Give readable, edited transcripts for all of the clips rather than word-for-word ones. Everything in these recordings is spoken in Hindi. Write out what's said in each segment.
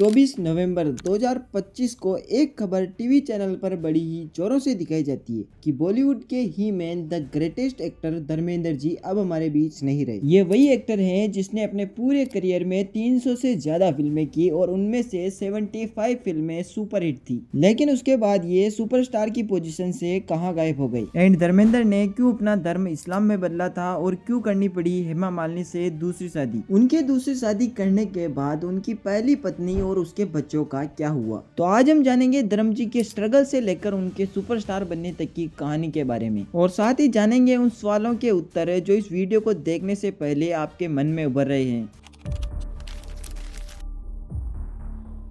24 नवंबर 2025 को एक खबर टीवी चैनल पर बड़ी ही जोरों से दिखाई जाती है कि बॉलीवुड के he man the greatest actor Dharmendra ji अब हमारे बीच नहीं रहे। ये वही एक्टर हैं जिसने अपने पूरे करियर में 300 से ज्यादा फिल्में की और उनमें से 75 फिल्में सुपरहिट थी, लेकिन उसके बाद ये सुपरस्टार की पोजीशन से कहां गायब हो गई। एंड धर्मेंद्र ने क्यों अपना धर्म इस्लाम में बदला था और क्यों करनी पड़ी हेमा मालिनी से दूसरी शादी। उनके दूसरी शादी करने के बाद उनकी पहली पत्नी और उसके बच्चों का क्या हुआ। तो आज हम जानेंगे धर्म जी के स्ट्रगल से लेकर उनके सुपरस्टार बनने तक की कहानी के बारे में, और साथ ही जानेंगे उन सवालों के उत्तर जो इस वीडियो को देखने से पहले आपके मन में उभर रहे हैं।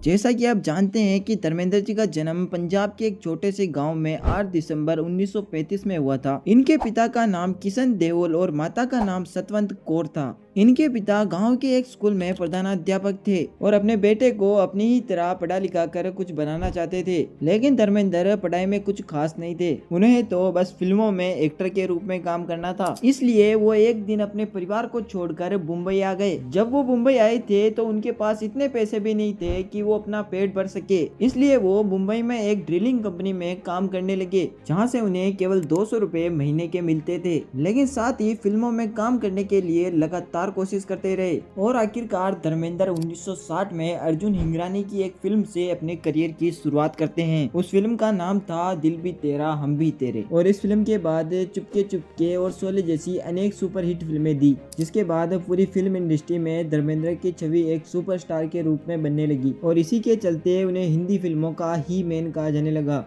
जैसा कि आप जानते हैं कि धर्मेंद्र जी का जन्म पंजाब के एक छोटे से गांव में 8 दिसंबर 1935 में हुआ था। इनके पिता का नाम किशन देओल और माता का नाम सतवंत कौर था। इनके पिता गांव के एक स्कूल में प्रधानाध्यापक थे और अपने बेटे को अपनी ही तरह पढ़ा लिखा कर कुछ बनाना चाहते थे, लेकिन धर्मेंद्र पढ़ाई में कुछ खास नहीं थे। उन्हें तो बस फिल्मों में एक्टर के रूप में काम करना था। इसलिए वो एक दिन अपने परिवार को छोड़कर मुंबई आ गए। जब वो मुंबई आए थे तो उनके पास इतने पैसे भी नहीं थे कि वो अपना पेट भर सके। इसलिए वो मुंबई में एक ड्रिलिंग कंपनी में काम करने लगे, जहाँ से उन्हें केवल 200 रुपए महीने के मिलते थे, लेकिन साथ ही फिल्मों में काम करने के लिए लगातार कोशिश करते रहे। और आखिरकार धर्मेंद्र 1960 में अर्जुन हिंगरानी की एक फिल्म से अपने करियर की शुरुआत करते हैं। उस फिल्म का नाम था दिल भी तेरा हम भी तेरे, और इस फिल्म के बाद चुपके चुपके और शोले जैसी अनेक सुपरहिट फिल्में दी, जिसके बाद पूरी फिल्म इंडस्ट्री में धर्मेंद्र की छवि एक सुपरस्टार के रूप में बनने लगी और इसी के चलते उन्हें हिंदी फिल्मों का ही मैन कहा जाने लगा।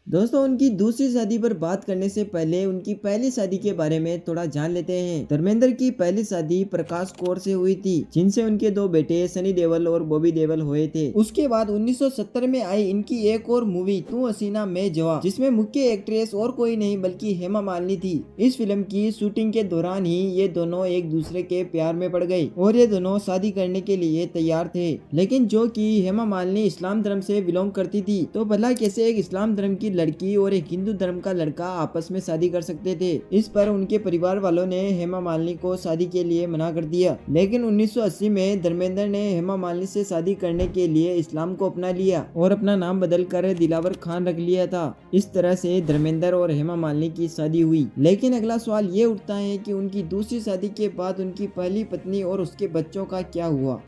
दोस्तों, उनकी दूसरी शादी पर बात करने से पहले उनकी पहली शादी के बारे में थोड़ा जान लेते हैं। धर्मेंद्र की पहली शादी प्रकाश कौर से हुई थी, जिनसे उनके 2 बेटे सनी देओल और बॉबी देओल हुए थे। उसके बाद 1970 में आई इनकी एक और मूवी तू हसीना मैं जवां, जिसमें मुख्य एक्ट्रेस और कोई नहीं बल्कि हेमा मालिनी थी। इस फिल्म की शूटिंग के दौरान ही ये दोनों एक दूसरे के प्यार में पड़ गए और ये दोनों शादी करने के लिए तैयार थे, लेकिन जो कि हेमा मालिनी इस्लाम धर्म से बिलोंग करती थी, तो भला कैसे एक इस्लाम धर्म की लड़की और एक हिंदू धर्म का लड़का आपस में शादी कर सकते थे। इस पर उनके परिवार वालों ने हेमा मालिनी को शादी के लिए मना कर दिया, लेकिन 1980 में धर्मेंद्र ने हेमा मालिनी से शादी करने के लिए इस्लाम को अपना लिया और अपना नाम बदलकर दिलावर खान रख लिया था। इस तरह से धर्मेंद्र और हेमा मालिनी की शादी हुई। लेकिन अगला सवाल ये उठता है कि उनकी दूसरी शादी के बाद उनकी पहली पत्नी और उसके बच्चों का क्या हुआ।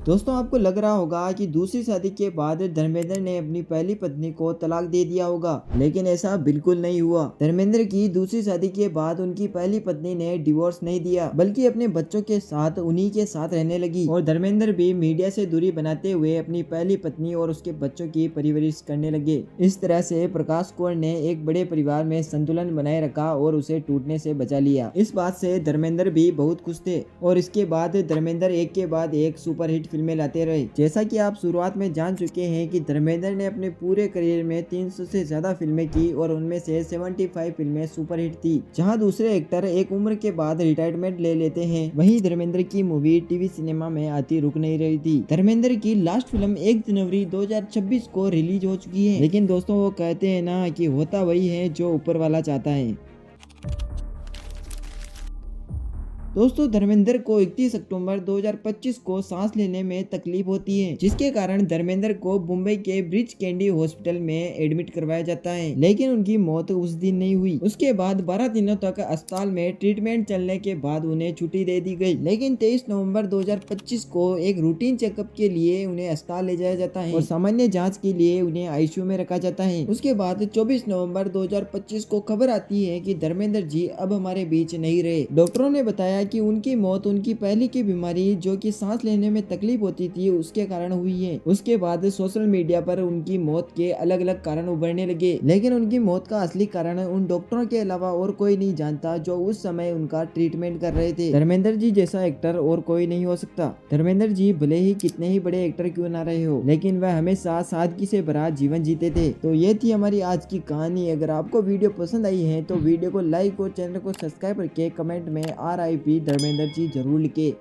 दोस्तों, आपको लग रहा होगा कि दूसरी शादी के बाद धर्मेंद्र ने अपनी पहली पत्नी को तलाक दे दिया होगा, लेकिन ऐसा बिल्कुल नहीं हुआ। धर्मेंद्र की दूसरी शादी के बाद उनकी पहली पत्नी ने डिवोर्स नहीं दिया, बल्कि अपने बच्चों के साथ उन्हीं के साथ रहने लगी और धर्मेंद्र भी मीडिया से दूरी बनाते हुए अपनी पहली पत्नी और उसके बच्चों की परवरिश करने लगे। इस तरह से प्रकाश कौर ने एक बड़े परिवार में संतुलन बनाए रखा और उसे टूटने से बचा लिया। इस बात से धर्मेंद्र भी बहुत खुश थे और इसके बाद धर्मेंद्र एक के बाद एक सुपरहिट फिल्में लाते रहे। जैसा कि आप शुरुआत में जान चुके हैं कि धर्मेंद्र ने अपने पूरे करियर में 300 से ज्यादा फिल्में की और उनमें से 75 फिल्में सुपरहिट थी। जहां दूसरे एक्टर एक उम्र के बाद रिटायरमेंट ले लेते हैं, वहीं धर्मेंद्र की मूवी टीवी सिनेमा में आती रुक नहीं रही थी। धर्मेंद्र की लास्ट फिल्म 1 जनवरी 2026 को रिलीज हो चुकी है, लेकिन दोस्तों वो कहते हैं ना कि होता वही है जो ऊपर वाला चाहता है। दोस्तों, धर्मेंद्र को 31 अक्टूबर 2025 को सांस लेने में तकलीफ होती है, जिसके कारण धर्मेंद्र को मुंबई के ब्रिज कैंडी हॉस्पिटल में एडमिट करवाया जाता है, लेकिन उनकी मौत उस दिन नहीं हुई। उसके बाद 12 दिनों तक अस्पताल में ट्रीटमेंट चलने के बाद उन्हें छुट्टी दे दी गई, लेकिन 23 नवंबर 2025 को एक रूटीन चेकअप के लिए उन्हें अस्पताल ले जाया जाता है और सामान्य जाँच के लिए उन्हें आईसीयू में रखा जाता है। उसके बाद 24 नवम्बर 2025 को खबर आती है कि धर्मेंद्र जी अब हमारे बीच नहीं रहे। डॉक्टरों ने बताया कि उनकी मौत उनकी पहले की बीमारी जो कि सांस लेने में तकलीफ होती थी उसके कारण हुई है। उसके बाद सोशल मीडिया पर उनकी मौत के अलग अलग कारण उभरने लगे, लेकिन उनकी मौत का असली कारण उन डॉक्टरों के अलावा और कोई नहीं जानता जो उस समय उनका ट्रीटमेंट कर रहे थे। धर्मेंद्र जी जैसा एक्टर और कोई नहीं हो सकता। धर्मेंद्र जी भले ही कितने ही बड़े एक्टर क्यों ना रहे हो, लेकिन वह हमेशा सादगी से भरा जीवन जीते थे। तो ये थी हमारी आज की कहानी। अगर आपको वीडियो पसंद आई है तो वीडियो को लाइक और चैनल को सब्सक्राइब करके कमेंट में RIP धर्मेंद्र जी जरूर लिखे।